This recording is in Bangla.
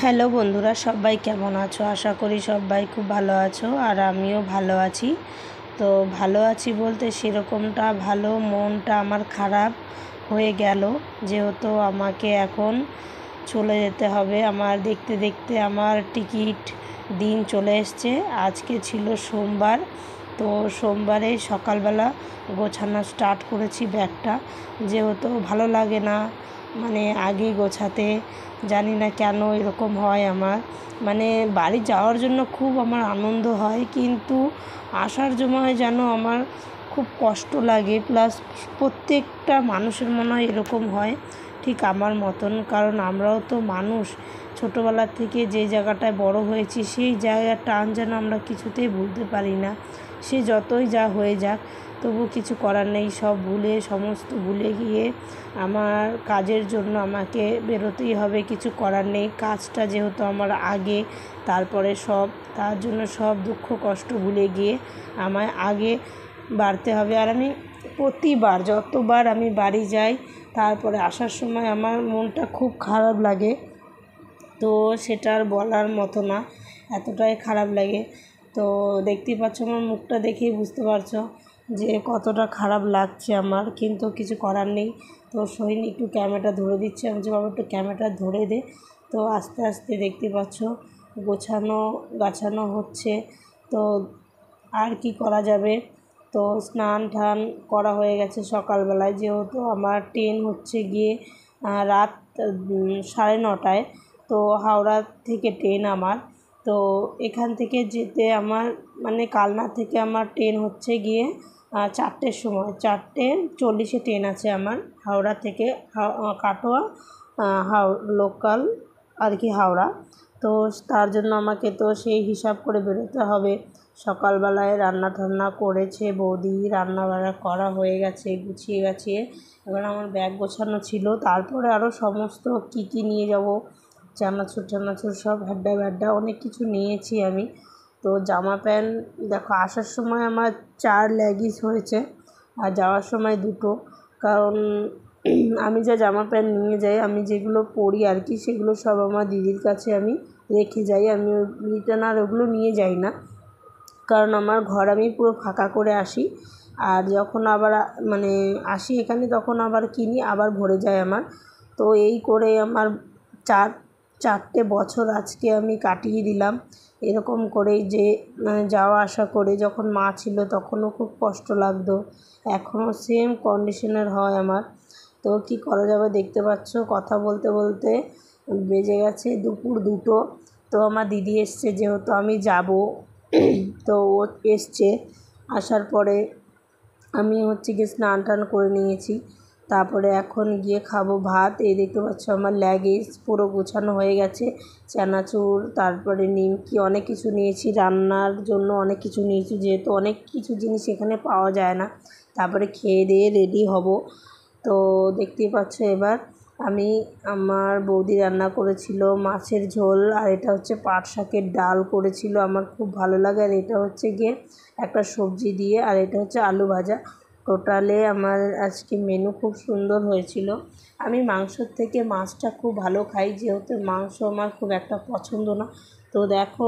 হ্যালো বন্ধুরা, সবাই কেমন আছো? আশা করি সবাই খুব ভালো আছো, আর আমিও ভালো আছি। তো ভালো আছি বলতে সেরকমটা ভালো, মনটা আমার খারাপ হয়ে গেল, যেহেতু আমাকে এখন চলে যেতে হবে। আমার দেখতে দেখতে আমার টিকিট দিন চলে এসছে। আজকে ছিল সোমবার, তো সোমবারে সকালবেলা গোছানো স্টার্ট করেছি ব্যাগটা, যেহেতু ভালো লাগে না মানে আগে গোছাতে। জানি না কেন এরকম হয় আমার, মানে বাড়ি যাওয়ার জন্য খুব আমার আনন্দ হয়, কিন্তু আসার সময় যেন আমার খুব কষ্ট লাগে। প্লাস প্রত্যেকটা মানুষের মনে হয় এরকম হয়, ঠিক আমার মতন, কারণ আমরাও তো মানুষ। ছোটোবেলা থেকে যে জায়গাটায় বড় হয়েছি সেই জায়গার টান যেন আমরা কিছুতেই ভুলতে পারি না। সে যতই যা হয়ে যাক, তবু কিছু করার নেই। সব ভুলে, সমস্ত ভুলে গিয়ে আমার কাজের জন্য আমাকে বেরোতেই হবে, কিছু করার নেই। কাজটা যেহেতু আমার আগে, তারপরে সব, তার জন্য সব দুঃখ কষ্ট ভুলে গিয়ে আমায় আগে বাড়তে হবে। আর আমি প্রতিবার যতবার আমি বাড়ি যাই, তারপরে আসার সময় আমার মনটা খুব খারাপ লাগে। তো সেটা আর বলার মতো না, এতটাই খারাপ লাগে। তো দেখতেই পাচ্ছ, আমার মুখটা দেখেই বুঝতে পারছো যে কতটা খারাপ লাগছে আমার, কিন্তু কিছু করার নেই। তো সোহিনী একটু ক্যামেরাটা ধরে দিচ্ছে, আমি যে বাবা একটু ক্যামেরাটা ধরে দে। তো আস্তে আস্তে দেখতে পাচ্ছ গাছানো হচ্ছে। তো আর কি করা যাবে। তো স্নান টান করা হয়ে গেছে সকালবেলায়, যেহেতু আমার ট্রেন হচ্ছে গিয়ে রাত 9:30টায়। তো হাওড়া থেকে ট্রেন আমার। তো এখান থেকে যেতে আমার মানে কালনা থেকে আমার ট্রেন হচ্ছে গিয়ে 4টের সময়, 4:40-এ ট্রেন আছে আমার হাওড়া থেকে কাটোয়া লোকাল আর কি হাওড়া। তো তার জন্য আমাকে তো সেই হিসাব করে বেরোতে হবে। সকালবেলায় রান্না টান্না করেছে বৌদি, রান্নাবান্না করা হয়ে গেছে, গুছিয়ে গাছিয়ে এবার আমার ব্যাগ গোছানো ছিল। তারপরে আরও সমস্ত কী নিয়ে যাব, চানাচুর সব হ্যাড্ডা অনেক কিছু নিয়েছি আমি। তো জামা প্যান্ট দেখো, আসার সময় আমার 4 লেগিংস হয়েছে আর যাওয়ার সময় 2টো। কারণ আমি যা জামা প্যান্ট নিয়ে যাই, আমি যেগুলো পরি আর কি, সেগুলো সব আমার দিদির কাছে আমি রেখে যাই। আমি রিটার্ন আর ওগুলো নিয়ে যাই না, কারণ আমার ঘর আমি পুরো ফাঁকা করে আসি। আর যখন আবার মানে আসি এখানে, তখন আবার কিনি, আবার ভরে যায় আমার। তো এই করে আমার 4টে বছর আজকে আমি কাটিয়ে দিলাম এরকম করেই, যে যাওয়া আসা করে। যখন মা ছিল তখনও খুব কষ্ট লাগতো, এখনও সেম কন্ডিশনের হয় আমার। তো কি করা যাবে, দেখতে পাচ্ছ কথা বলতে বলতে বেজে গেছে দুপুর 2টো। তো আমার দিদি এসছে, যেহেতু আমি যাব, তো ও এসছে। আসার পরে আমি হচ্ছে গিয়ে স্নান টান করে নিয়েছি, তারপরে এখন গিয়ে খাবো ভাত। এই দেখতে পাচ্ছ আমার লেগিংস পুরো গোছানো হয়ে গেছে, চানাচুর, তারপরে নিমকি, অনেক কিছু নিয়েছি রান্নার জন্য, অনেক কিছু নিয়েছি, যেহেতু অনেক কিছু জিনিস এখানে পাওয়া যায় না। তারপরে খেয়ে দিয়ে রেডি হব। তো দেখতেই পাচ্ছ এবার আমি, আমার বৌদি রান্না করেছিল মাছের ঝোল, আর এটা হচ্ছে পাট শাকের ডাল করেছিল, আমার খুব ভালো লাগে। আর এটা হচ্ছে গিয়ে একটা সবজি দিয়ে, আর এটা হচ্ছে আলু ভাজা। টোটালে আমার আজকে মেনু খুব সুন্দর হয়েছিল। আমি মাংসর থেকে মাছটা খুব ভালো খাই, যেহেতু মাংস আমার খুব একটা পছন্দ না। তো দেখো